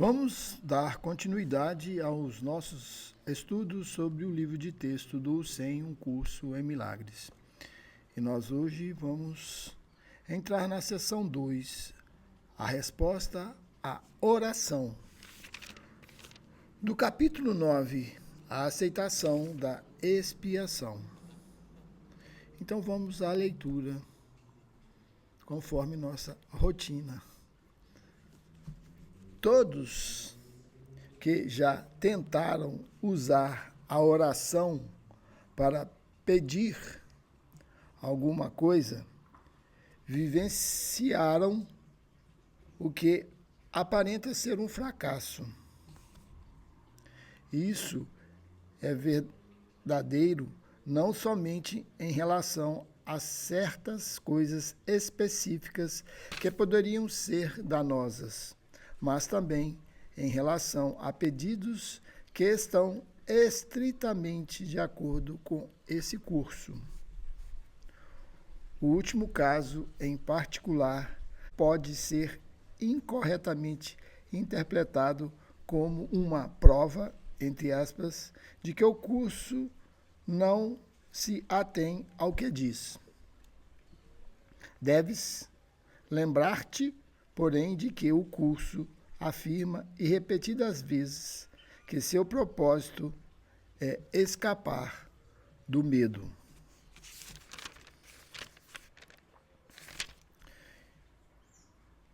Vamos dar continuidade aos nossos estudos sobre o livro de texto do SEM, um curso em milagres. E nós hoje vamos entrar na seção 2, a resposta à oração. Do capítulo 9, a aceitação da expiação. Então vamos à leitura, conforme nossa rotina. Todos que já tentaram usar a oração para pedir alguma coisa, vivenciaram o que aparenta ser um fracasso. Isso é verdadeiro não somente em relação a certas coisas específicas que poderiam ser danosas, mas também em relação a pedidos que estão estritamente de acordo com esse curso. O último caso, em particular, pode ser incorretamente interpretado como uma prova, entre aspas, de que o curso não se atém ao que diz. Deves lembrar-te, porém, de que o curso afirma e repetidas vezes que seu propósito é escapar do medo.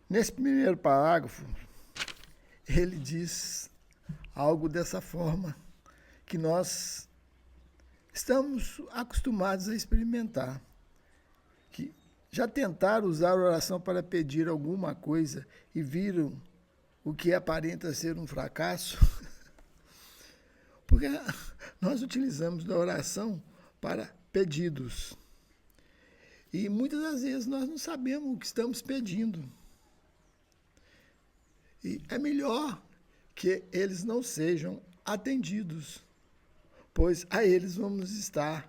Nesse primeiro parágrafo, ele diz algo dessa forma que nós estamos acostumados a experimentar, que já tentaram usar a oração para pedir alguma coisa e viram o que aparenta ser um fracasso? Porque nós utilizamos da oração para pedidos. E muitas das vezes nós não sabemos o que estamos pedindo. E é melhor que eles não sejam atendidos, pois a eles vamos estar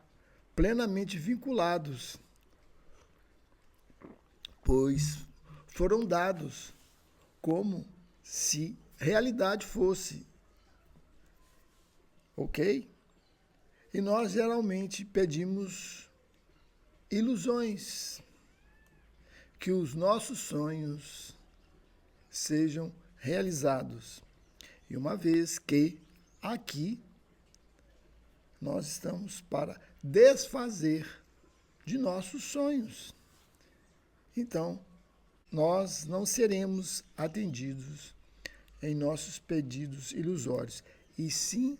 plenamente vinculados, pois foram dados como se realidade fosse, ok? E nós geralmente pedimos ilusões, que os nossos sonhos sejam realizados. E uma vez que aqui nós estamos para desfazer de nossos sonhos, então nós não seremos atendidos em nossos pedidos ilusórios, e sim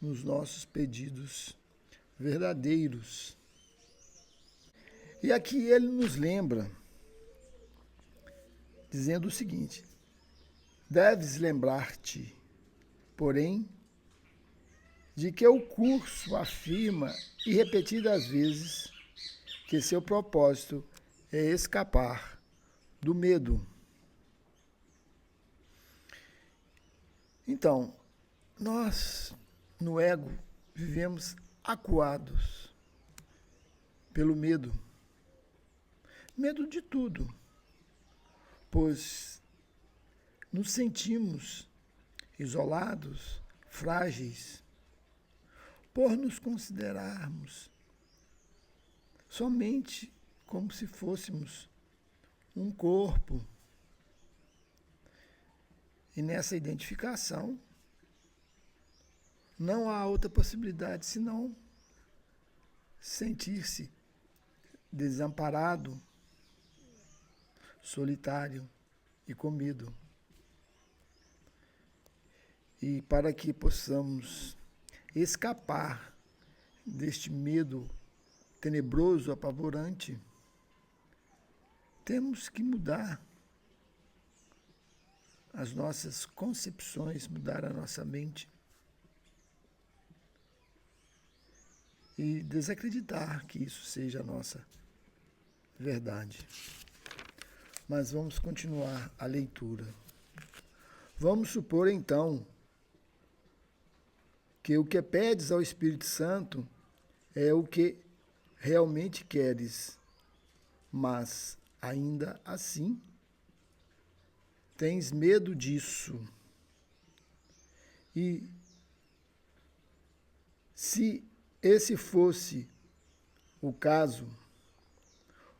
nos nossos pedidos verdadeiros. E aqui ele nos lembra, dizendo o seguinte: deves lembrar-te, porém, de que o curso afirma e repetidas vezes que seu propósito é escapar do medo. Então, nós, no ego, vivemos acuados pelo medo. Medo de tudo, pois nos sentimos isolados, frágeis, por nos considerarmos somente como se fôssemos um corpo. E nessa identificação, não há outra possibilidade senão sentir-se desamparado, solitário e com medo. E para que possamos escapar deste medo tenebroso, apavorante, temos que mudar as nossas concepções, mudar a nossa mente e desacreditar que isso seja a nossa verdade. Mas vamos continuar a leitura. Vamos supor, então, que o que pedes ao Espírito Santo é o que realmente queres, mas ainda assim tens medo disso. E se esse fosse o caso,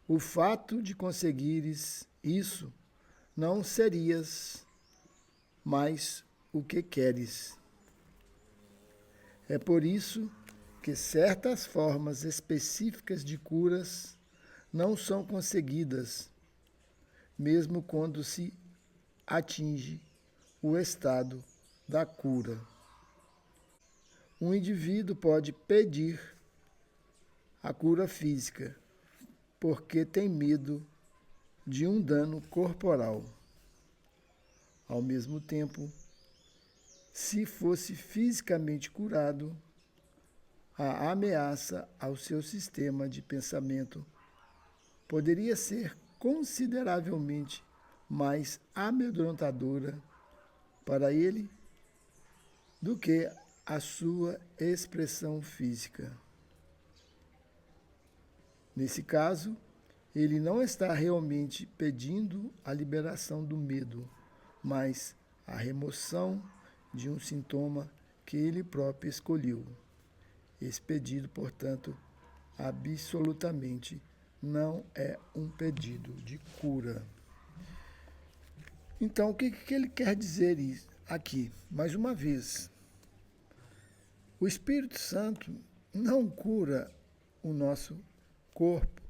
o fato de conseguires isso não serias mais o que queres. É por isso que certas formas específicas de curas não são conseguidas, mesmo quando se atinge o estado da cura. Um indivíduo pode pedir a cura física porque tem medo de um dano corporal. Ao mesmo tempo, se fosse fisicamente curado, a ameaça ao seu sistema de pensamento poderia ser consideravelmente mais amedrontadora para ele do que a sua expressão física. Nesse caso, ele não está realmente pedindo a liberação do medo, mas a remoção de um sintoma que ele próprio escolheu. Esse pedido, portanto, absolutamente não é um pedido de cura. Então, o que ele quer dizer aqui? Mais uma vez, o Espírito Santo não cura o nosso corpo.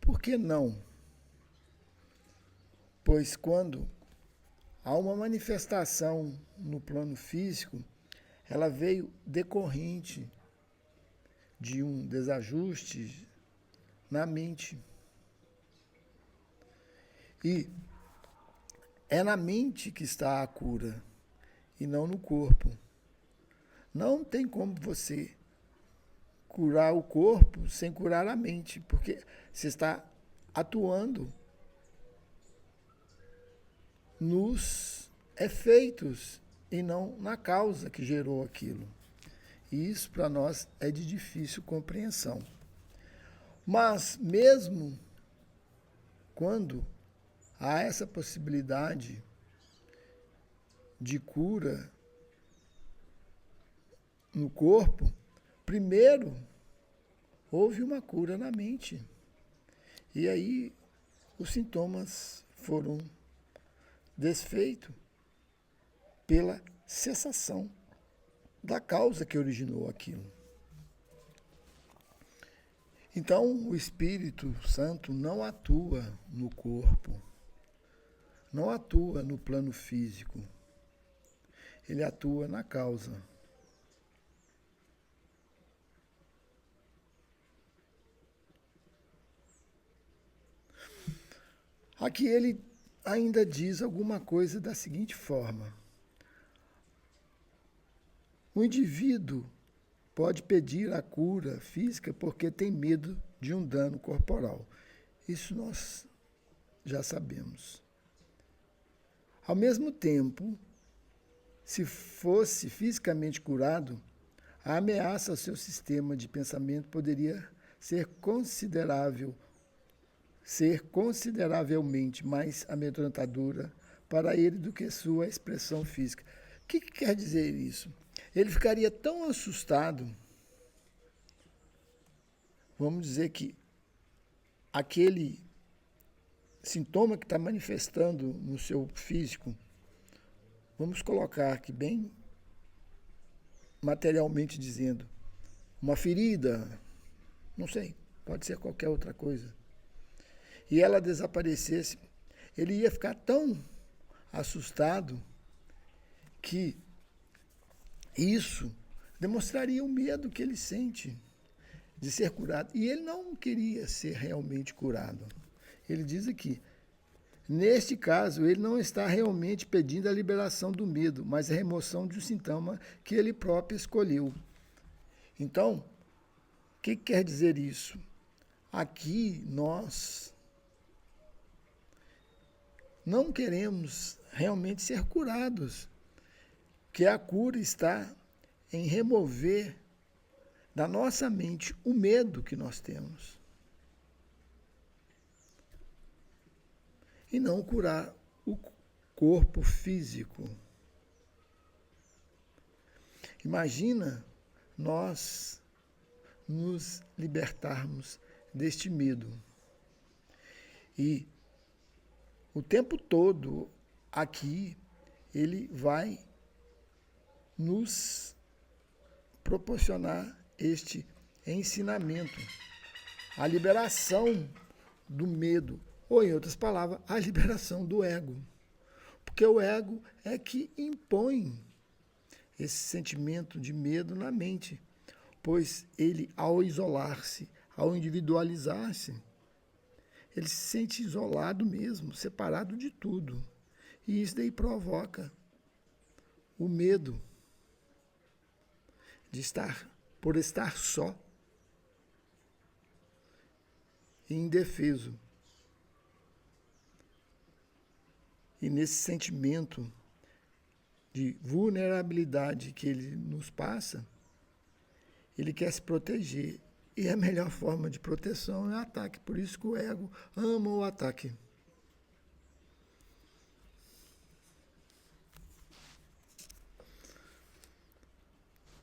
Por que não? Pois quando há uma manifestação no plano físico, ela veio decorrente de um desajuste na mente. E é na mente que está a cura, e não no corpo. Não tem como você curar o corpo sem curar a mente, porque você está atuando nos efeitos e não na causa que gerou aquilo. E isso para nós é de difícil compreensão. Mas mesmo quando há essa possibilidade de cura no corpo, primeiro houve uma cura na mente. E aí os sintomas foram desfeitos pela cessação da causa que originou aquilo. Então, o Espírito Santo não atua no corpo, não atua no plano físico, ele atua na causa. Aqui ele ainda diz alguma coisa da seguinte forma: o indivíduo pode pedir a cura física porque tem medo de um dano corporal. Isso nós já sabemos. Ao mesmo tempo, se fosse fisicamente curado, a ameaça ao seu sistema de pensamento poderia ser consideravelmente mais amedrontadora para ele do que sua expressão física. O que quer dizer isso? Ele ficaria tão assustado, vamos dizer que aquele sintoma que está manifestando no seu físico, vamos colocar aqui bem materialmente dizendo, uma ferida, não sei, pode ser qualquer outra coisa, e ela desaparecesse, ele ia ficar tão assustado que isso demonstraria o medo que ele sente de ser curado. E ele não queria ser realmente curado. Ele diz aqui, neste caso, ele não está realmente pedindo a liberação do medo, mas a remoção de um sintoma que ele próprio escolheu. Então, o que quer dizer isso? Aqui nós não queremos realmente ser curados, que a cura está em remover da nossa mente o medo que nós temos. E não curar o corpo físico. Imagina nós nos libertarmos deste medo. E o tempo todo aqui ele vai nos proporcionar este ensinamento, a liberação do medo, ou em outras palavras, a liberação do ego. Porque o ego é que impõe esse sentimento de medo na mente, pois ele, ao isolar-se, ao individualizar-se, ele se sente isolado mesmo, separado de tudo. E isso daí provoca o medo de por estar só e indefeso. E nesse sentimento de vulnerabilidade que ele nos passa, ele quer se proteger. E a melhor forma de proteção é o ataque. Por isso que o ego ama o ataque.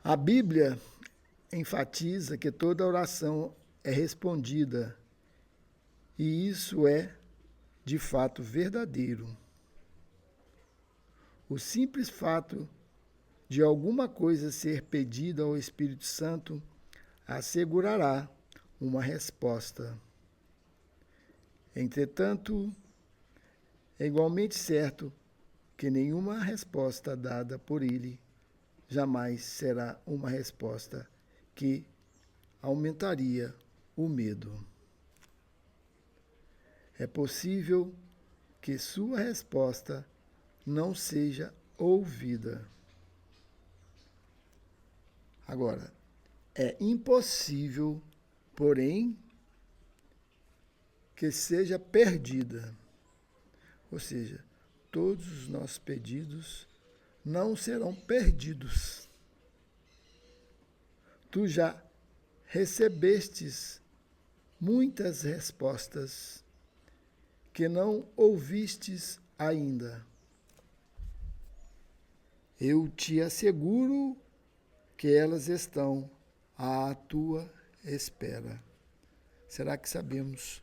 A Bíblia enfatiza que toda oração é respondida. E isso é, de fato, verdadeiro. O simples fato de alguma coisa ser pedida ao Espírito Santo assegurará uma resposta. Entretanto, é igualmente certo que nenhuma resposta dada por ele jamais será uma resposta que aumentaria o medo. É possível que sua resposta não seja ouvida. Agora, é impossível, porém, que seja perdida. Ou seja, todos os nossos pedidos não serão perdidos. Tu já recebestes muitas respostas que não ouvistes ainda. Eu te asseguro que elas estão à tua espera. Será que sabemos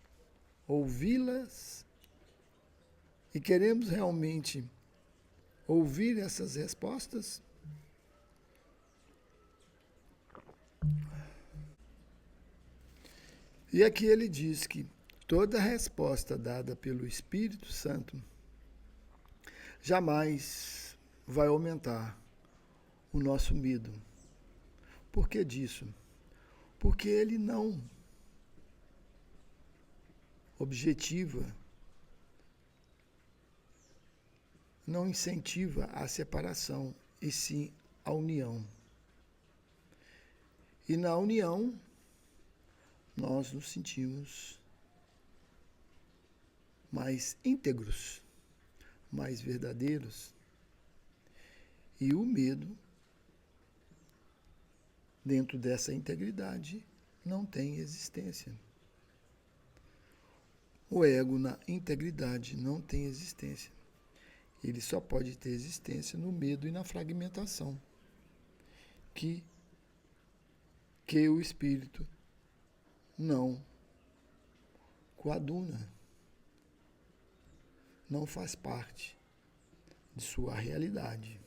ouvi-las? E queremos realmente ouvir essas respostas? E aqui ele diz que toda resposta dada pelo Espírito Santo jamais vai aumentar o nosso medo. Por que disso? Porque ele não objetiva, não incentiva a separação, e sim a união. E na união, nós nos sentimos mais íntegros, mais verdadeiros. E o medo, dentro dessa integridade, não tem existência. O ego na integridade não tem existência. Ele só pode ter existência no medo e na fragmentação que o espírito não coaduna, não faz parte de sua realidade.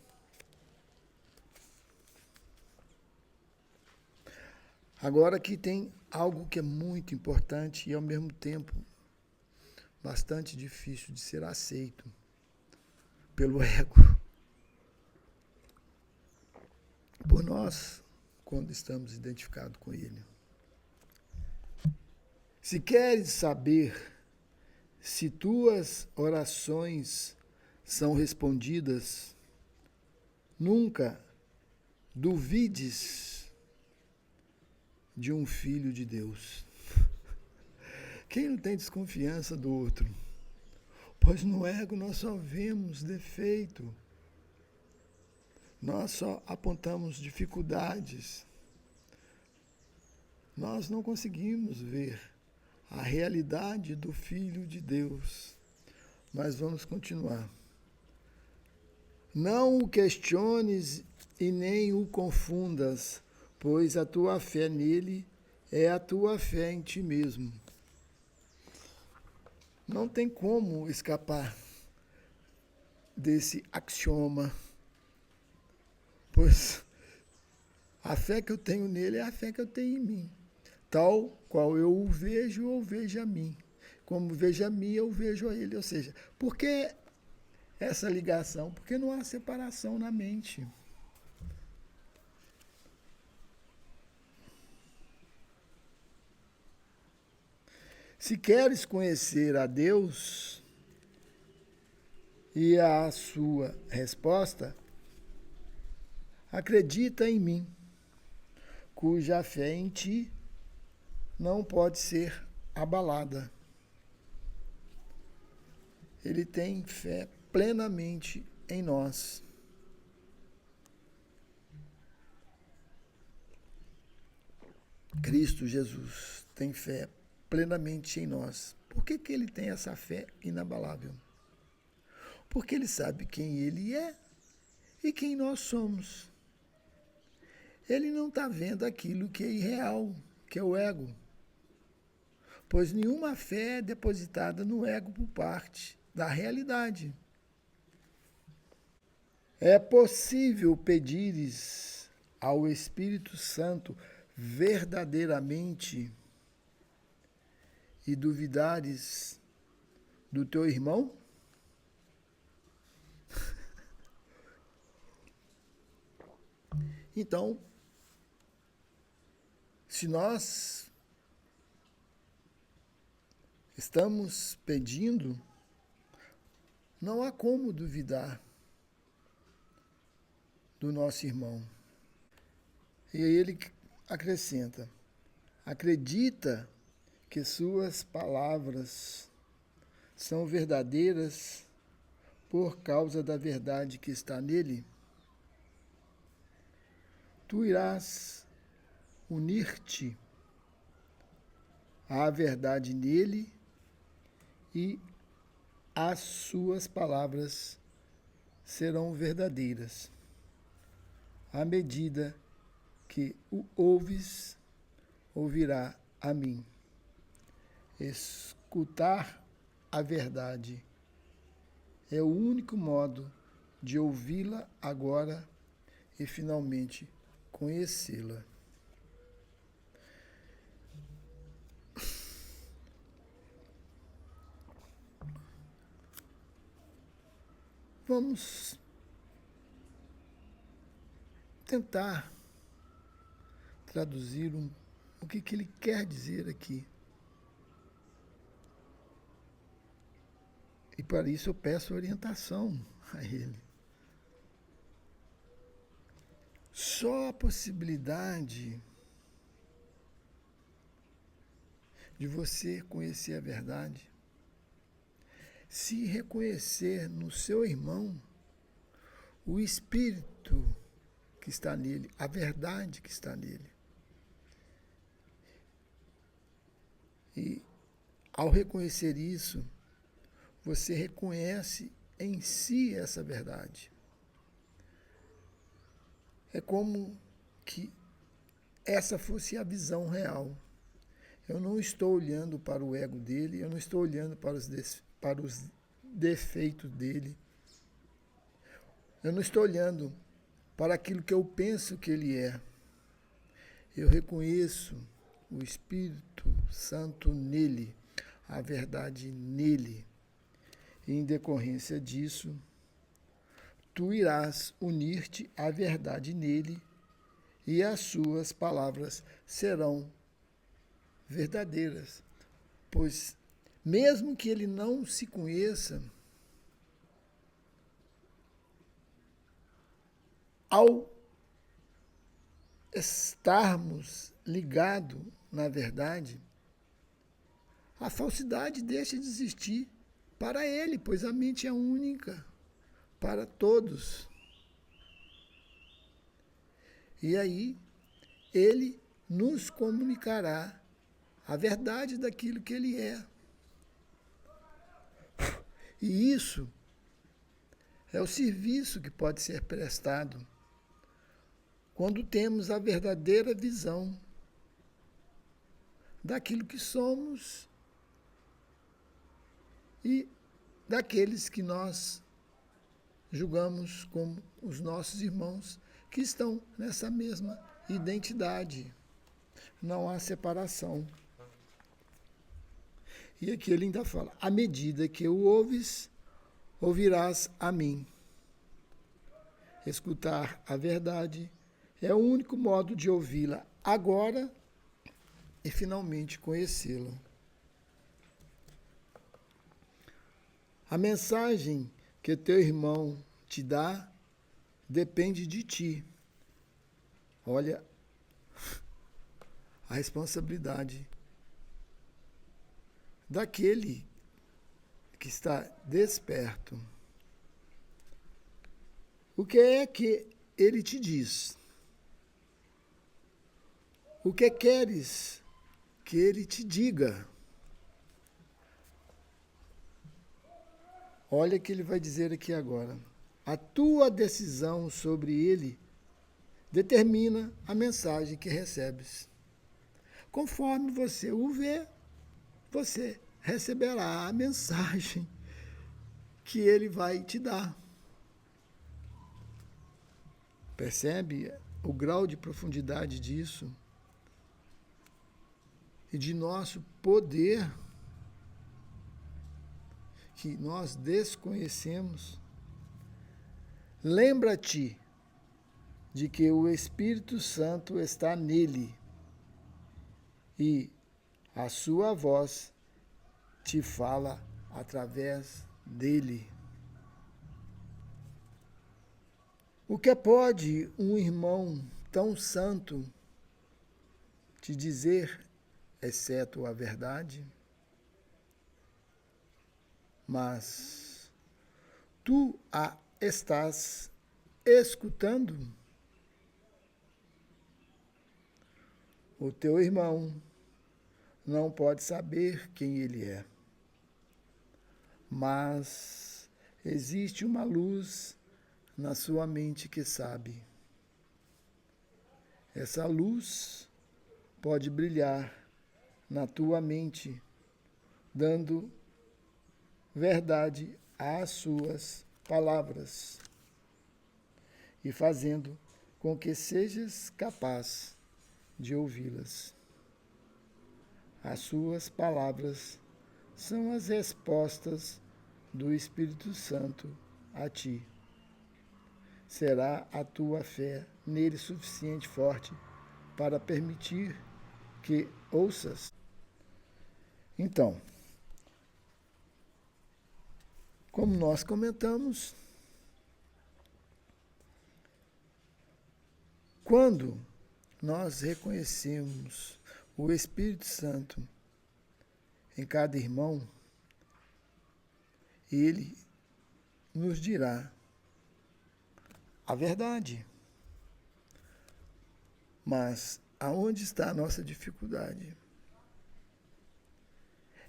Agora aqui tem algo que é muito importante e ao mesmo tempo bastante difícil de ser aceito pelo ego. Por nós, quando estamos identificados com ele. Se queres saber se tuas orações são respondidas, nunca duvides de um filho de Deus. Quem não tem desconfiança do outro? Pois no ego nós só vemos defeito. Nós só apontamos dificuldades. Nós não conseguimos ver a realidade do Filho de Deus. Mas vamos continuar. Não o questiones e nem o confundas, pois a tua fé nele é a tua fé em ti mesmo. Não tem como escapar desse axioma, pois a fé que eu tenho nele é a fé que eu tenho em mim. Tal qual eu o vejo, eu vejo a mim. Como vejo a mim, eu vejo a ele. Ou seja, por que essa ligação? Porque não há separação na mente. Se queres conhecer a Deus e a sua resposta, acredita em mim, cuja fé em ti não pode ser abalada. Ele tem fé plenamente em nós. Cristo Jesus tem fé plenamente em nós. Por que ele tem essa fé inabalável? Porque ele sabe quem ele é e quem nós somos. Ele não está vendo aquilo que é irreal, que é o ego. Pois nenhuma fé é depositada no ego por parte da realidade. É possível pedires ao Espírito Santo verdadeiramente e duvidares do teu irmão? Então, se nós estamos pedindo, não há como duvidar do nosso irmão. E aí ele acrescenta: acredita que suas palavras são verdadeiras por causa da verdade que está nele? Tu irás unir-te à verdade nele e as suas palavras serão verdadeiras. À medida que o ouves, ouvirá a mim. Escutar a verdade é o único modo de ouvi-la agora e finalmente conhecê-la. Vamos tentar traduzir o que ele quer dizer aqui. E para isso eu peço orientação a ele. Só a possibilidade de você conhecer a verdade, se reconhecer no seu irmão o espírito que está nele, a verdade que está nele. E ao reconhecer isso, você reconhece em si essa verdade. É como que essa fosse a visão real. Eu não estou olhando para o ego dele, eu não estou olhando para os defeitos dele. Eu não estou olhando para aquilo que eu penso que ele é. Eu reconheço o Espírito Santo nele, a verdade nele. E em decorrência disso, tu irás unir-te à verdade nele e as suas palavras serão verdadeiras. Pois, mesmo que ele não se conheça, ao estarmos ligados na verdade, a falsidade deixa de existir para ele, pois a mente é única para todos. E aí, ele nos comunicará a verdade daquilo que ele é. E isso é o serviço que pode ser prestado quando temos a verdadeira visão daquilo que somos e daqueles que nós julgamos como os nossos irmãos que estão nessa mesma identidade. Não há separação. E aqui ele ainda fala, à medida que o ouves, ouvirás a mim. Escutar a verdade é o único modo de ouvi-la agora e finalmente conhecê-la. A mensagem que teu irmão te dá depende de ti. Olha a responsabilidade daquele que está desperto. O que é que ele te diz? O que queres que ele te diga? Olha o que ele vai dizer aqui agora. A tua decisão sobre ele determina a mensagem que recebes. Conforme você o vê, você receberá a mensagem que ele vai te dar. Percebe o grau de profundidade disso? E de nosso poder que nós desconhecemos. Lembra-te de que o Espírito Santo está nele e a sua voz te fala através dele. O que pode um irmão tão santo te dizer, exceto a verdade? Mas tu a estás escutando? O teu irmão não pode saber quem ele é, mas existe uma luz na sua mente que sabe. Essa luz pode brilhar na tua mente, dando verdade às suas palavras e fazendo com que sejas capaz de ouvi-las. As suas palavras são as respostas do Espírito Santo a ti. Será a tua fé nele suficiente forte para permitir que ouças? Então, como nós comentamos, quando nós reconhecemos o Espírito Santo em cada irmão, ele nos dirá a verdade. Mas aonde está a nossa dificuldade?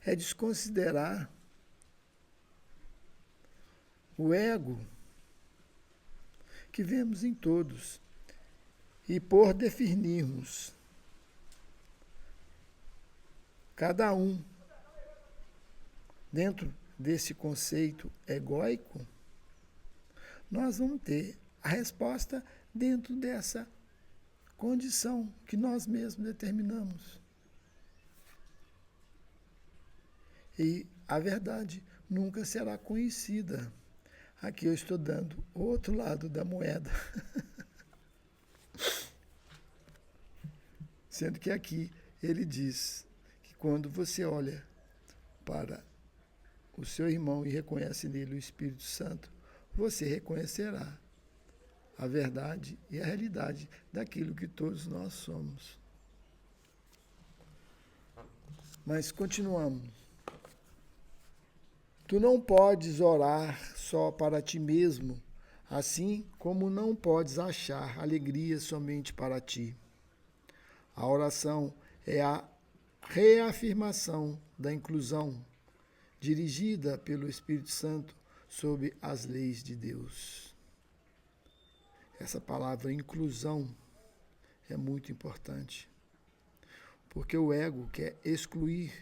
É desconsiderar o ego que vemos em todos e por definirmos cada um dentro desse conceito egóico, nós vamos ter a resposta dentro dessa condição que nós mesmos determinamos. E a verdade nunca será conhecida. Aqui eu estou dando o outro lado da moeda. Sendo que aqui ele diz que quando você olha para o seu irmão e reconhece nele o Espírito Santo, você reconhecerá a verdade e a realidade daquilo que todos nós somos. Mas continuamos. Tu não podes orar só para ti mesmo, assim como não podes achar alegria somente para ti. A oração é a reafirmação da inclusão, dirigida pelo Espírito Santo sob as leis de Deus. Essa palavra inclusão é muito importante. Porque o ego quer excluir,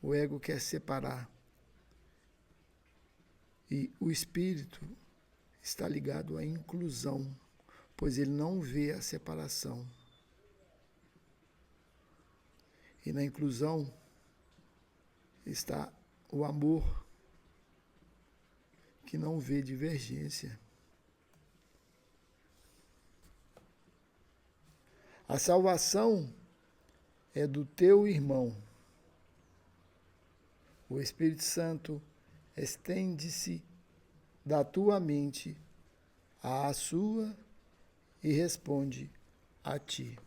o ego quer separar. E o espírito está ligado à inclusão, pois ele não vê a separação. E na inclusão está o amor, que não vê divergência. A salvação é do teu irmão. O Espírito Santo estende-se da tua mente à sua e responde a ti.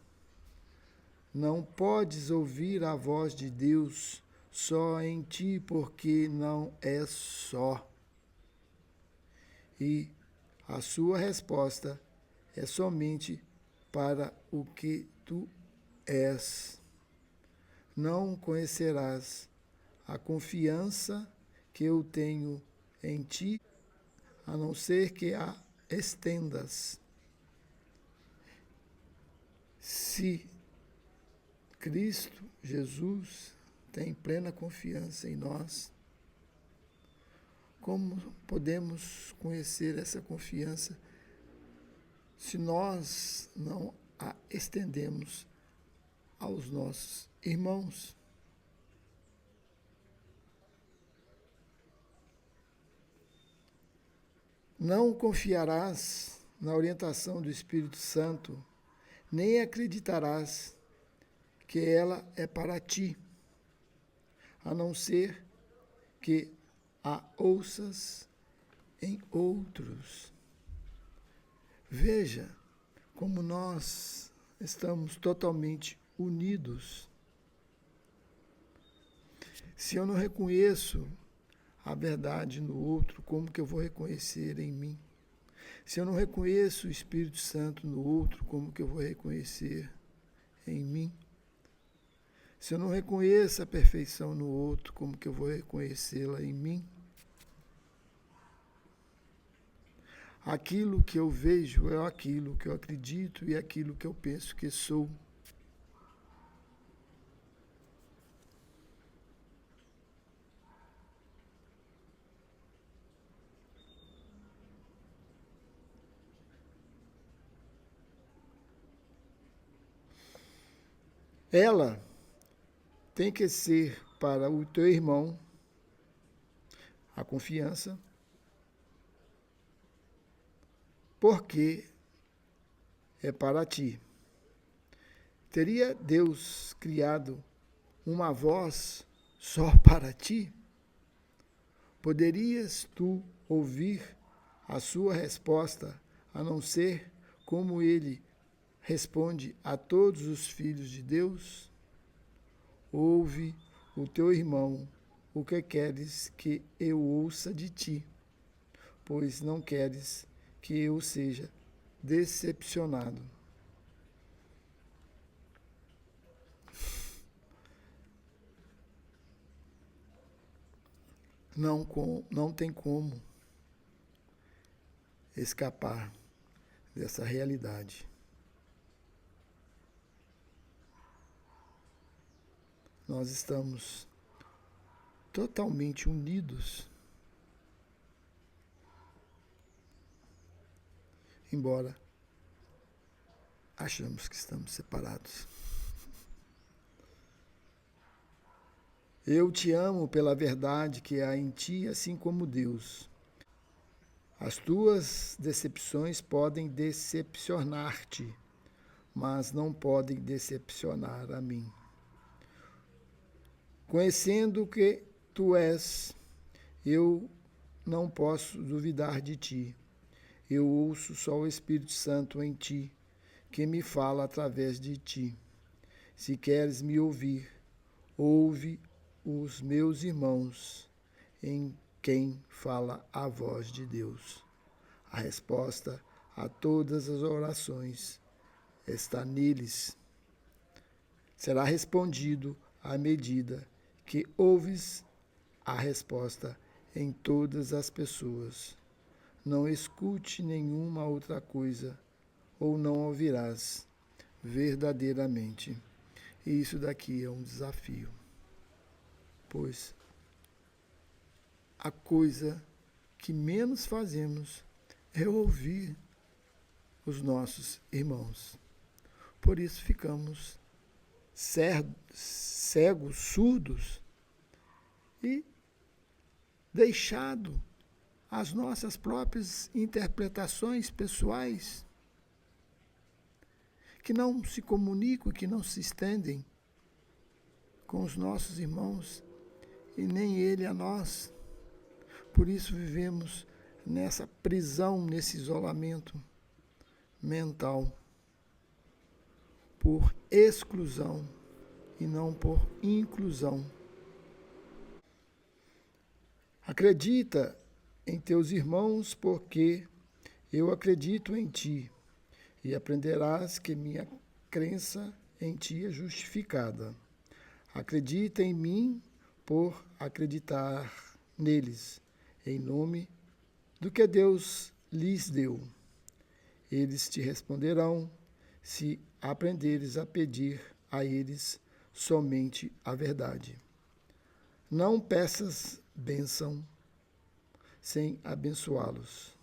Não podes ouvir a voz de Deus só em ti, porque não é só. E a sua resposta é somente para o que tu és. Não conhecerás a confiança que eu tenho em ti, a não ser que a estendas. Se Cristo, Jesus, tem plena confiança em nós, como podemos conhecer essa confiança se nós não a estendemos aos nossos irmãos? Não confiarás na orientação do Espírito Santo, nem acreditarás que ela é para ti, a não ser que a ouças em outros. Veja como nós estamos totalmente unidos. Se eu não reconheço a verdade no outro, como que eu vou reconhecer em mim? Se eu não reconheço o Espírito Santo no outro, como que eu vou reconhecer em mim? Se eu não reconheço a perfeição no outro, como que eu vou reconhecê-la em mim? Aquilo que eu vejo é aquilo que eu acredito e aquilo que eu penso que sou. Ela tem que ser para o teu irmão a confiança, porque é para ti. Teria Deus criado uma voz só para ti? Poderias tu ouvir a sua resposta, a não ser como ele responde a todos os filhos de Deus? Ouve o teu irmão o que queres que eu ouça de ti, pois não queres que eu seja decepcionado. Não tem como escapar dessa realidade. Nós estamos totalmente unidos, embora achamos que estamos separados. Eu te amo pela verdade que há em ti, assim como Deus. As tuas decepções podem decepcionar-te, mas não podem decepcionar a mim. Conhecendo que tu és, eu não posso duvidar de ti. Eu ouço só o Espírito Santo em ti, que me fala através de ti. Se queres me ouvir, ouve os meus irmãos, em quem fala a voz de Deus. A resposta a todas as orações está neles. Será respondido à medida que ouves a resposta em todas as pessoas. Não escute nenhuma outra coisa, ou não ouvirás. verdadeiramente. E isso daqui é um desafio, pois a coisa que menos fazemos é ouvir os nossos irmãos. Por isso ficamos cegos, surdos e deixado as nossas próprias interpretações pessoais que não se comunicam, que não se estendem com os nossos irmãos e nem ele a nós. Por isso vivemos nessa prisão, nesse isolamento mental, por exclusão e não por inclusão. Acredita em teus irmãos, porque eu acredito em ti, e aprenderás que minha crença em ti é justificada. Acredita em mim por acreditar neles, em nome do que Deus lhes deu. Eles te responderão se aprenderes a pedir a eles somente a verdade. Não peças bênção sem abençoá-los,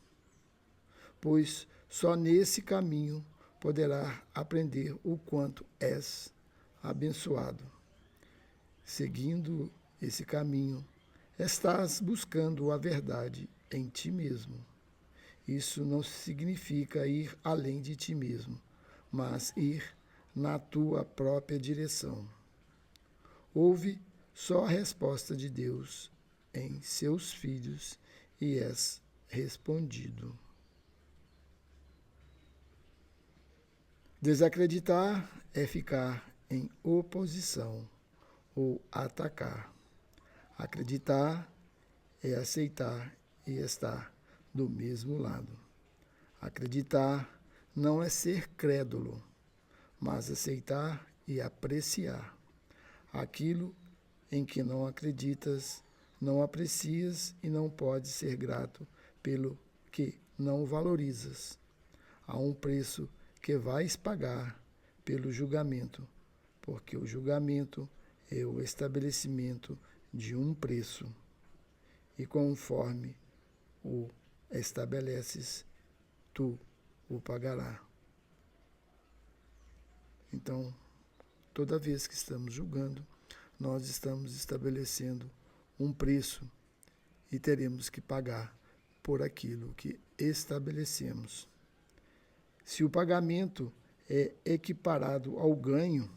pois só nesse caminho poderá aprender o quanto és abençoado. Seguindo esse caminho, estás buscando a verdade em ti mesmo. Isso não significa ir além de ti mesmo, mas ir na tua própria direção. Ouve só a resposta de Deus em seus filhos e és respondido. Desacreditar é ficar em oposição ou atacar. Acreditar é aceitar e estar do mesmo lado. Acreditar não é ser crédulo, mas aceitar e apreciar. Aquilo em que não acreditas, não aprecias e não podes ser grato pelo que não valorizas. Há um preço que vais pagar pelo julgamento, porque o julgamento é o estabelecimento de um preço, e conforme o estabeleces, tu o pagarás. Então, toda vez que estamos julgando, nós estamos estabelecendo um preço e teremos que pagar por aquilo que estabelecemos. Se o pagamento é equiparado ao ganho,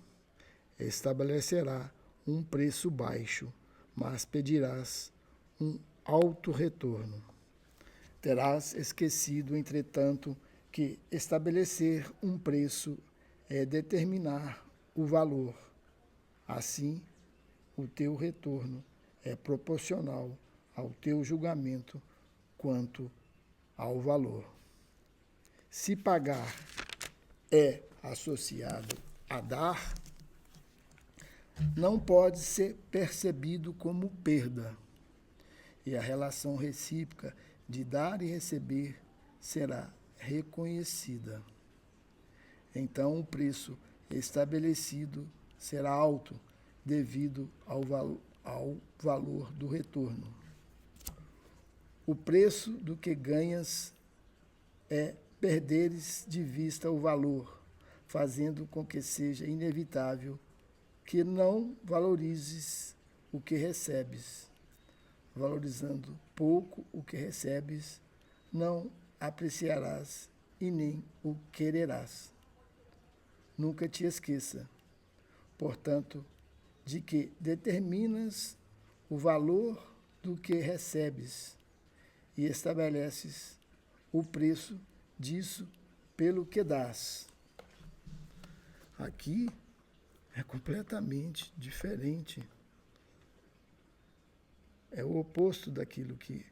estabelecerá um preço baixo, mas pedirás um alto retorno. Terás esquecido, entretanto, que estabelecer um preço é determinar o valor. Assim, o teu retorno é proporcional ao teu julgamento quanto ao valor. Se pagar é associado a dar, não pode ser percebido como perda, e a relação recíproca de dar e receber será reconhecida. Então, o preço estabelecido será alto devido ao valor do retorno. O preço do que ganhas é perderes de vista o valor, fazendo com que seja inevitável que não valorizes o que recebes. Valorizando pouco o que recebes, não apreciarás e nem o quererás. Nunca te esqueça, portanto, de que determinas o valor do que recebes e estabeleces o preço disso pelo que dás. Aqui é completamente diferente. É o oposto daquilo que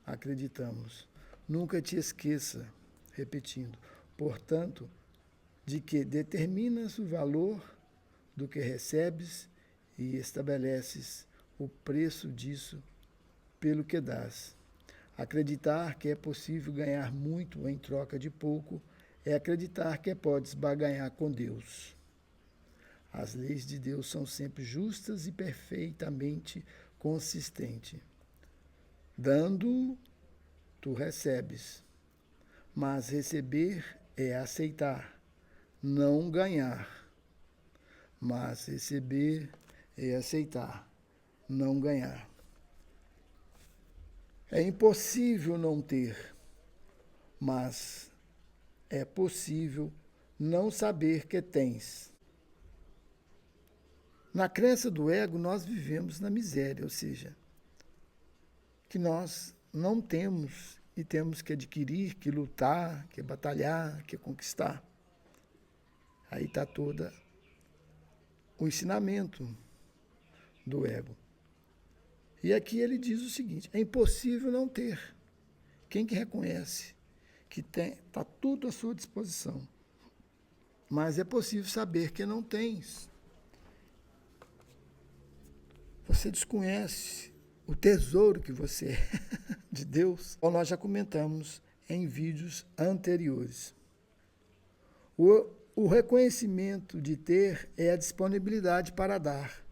acreditamos. Nunca te esqueça, repetindo, portanto, de que determinas o valor do que recebes e estabeleces o preço disso pelo que dás. Acreditar que é possível ganhar muito em troca de pouco é acreditar que podes barganhar com Deus. As leis de Deus são sempre justas e perfeitamente consistentes. Dando, tu recebes. Mas receber é aceitar, não ganhar. Mas receber é aceitar, não ganhar. É impossível não ter, mas é possível não saber que tens. Na crença do ego, nós vivemos na miséria, ou seja, que nós não temos e temos que adquirir, que lutar, que batalhar, que conquistar. Aí está todo o ensinamento do ego. E aqui ele diz o seguinte: é impossível não ter. Quem que reconhece que tem, está tudo à sua disposição. Mas é possível saber que não tens. Você desconhece o tesouro que você é de Deus. Então, nós já comentamos em vídeos anteriores. O reconhecimento de ter é a disponibilidade para dar.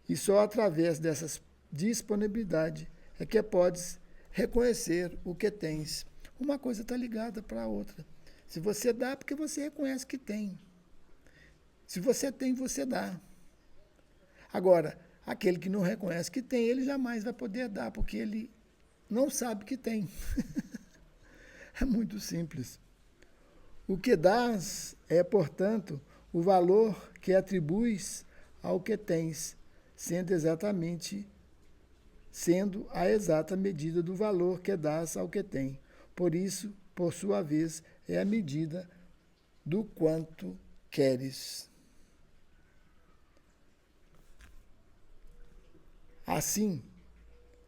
E só através dessa disponibilidade é que podes reconhecer o que tens. Uma coisa está ligada para a outra. Se você dá, é porque você reconhece que tem. Se você tem, você dá. Agora, aquele que não reconhece que tem, ele jamais vai poder dar, porque ele não sabe que tem. É muito simples. O que dás é, portanto, o valor que atribuis ao que tens, sendo a exata medida do valor que dás ao que tem. Por isso, por sua vez, é a medida do quanto queres. Assim,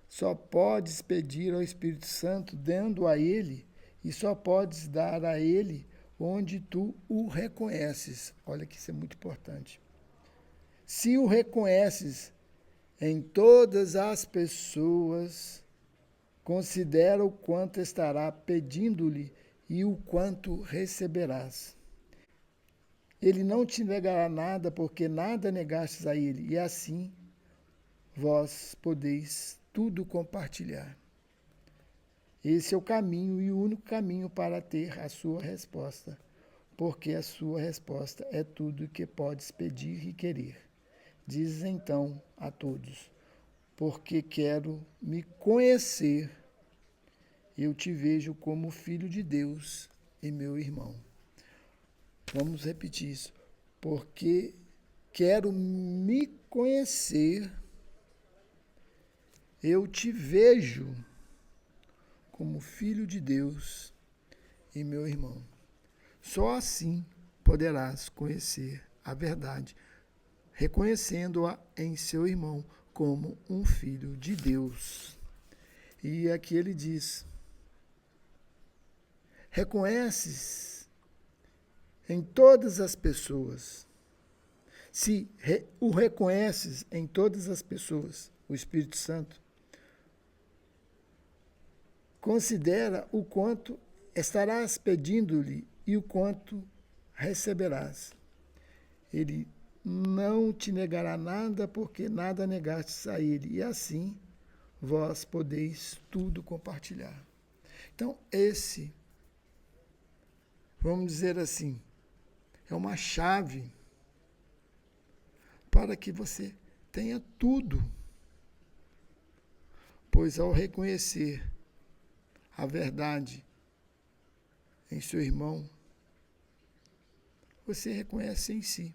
só podes pedir ao Espírito Santo dando a ele, e só podes dar a ele onde tu o reconheces. Olha que isso é muito importante. Se o reconheces em todas as pessoas, considera o quanto estará pedindo-lhe e o quanto receberás. Ele não te negará nada, porque nada negastes a ele, e assim vós podeis tudo compartilhar. Esse é o caminho e o único caminho para ter a sua resposta, porque a sua resposta é tudo que podes pedir e querer. Diz então a todos: porque quero me conhecer, eu te vejo como filho de Deus e meu irmão. Vamos repetir isso. Porque quero me conhecer, eu te vejo como filho de Deus e meu irmão. Só assim poderás conhecer a verdade, reconhecendo-a em seu irmão como um filho de Deus. E aqui ele diz: reconheces em todas as pessoas. Se o reconheces em todas as pessoas, o Espírito Santo, considera o quanto estarás pedindo-lhe e o quanto receberás. Ele não te negará nada, porque nada negastes a ele, e assim vós podeis tudo compartilhar. Então, vamos dizer assim, é uma chave para que você tenha tudo. Pois ao reconhecer a verdade em seu irmão, você reconhece em si.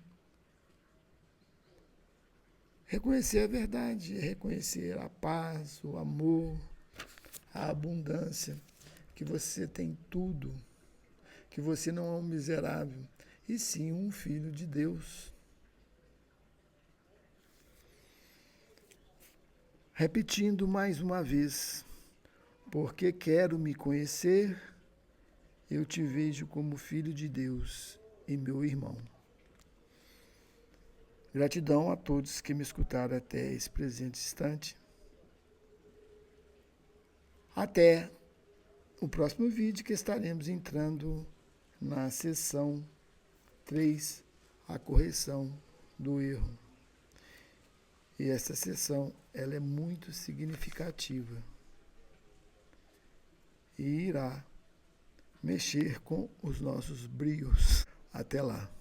Reconhecer a verdade é reconhecer a paz, o amor, a abundância, que você tem tudo, que você não é um miserável, e sim um filho de Deus. Repetindo mais uma vez: porque quero me conhecer, eu te vejo como filho de Deus e meu irmão. Gratidão a todos que me escutaram até esse presente instante. Até o próximo vídeo, que estaremos entrando na seção 3, a correção do erro. E essa seção ela é muito significativa e irá mexer com os nossos brios. Até lá!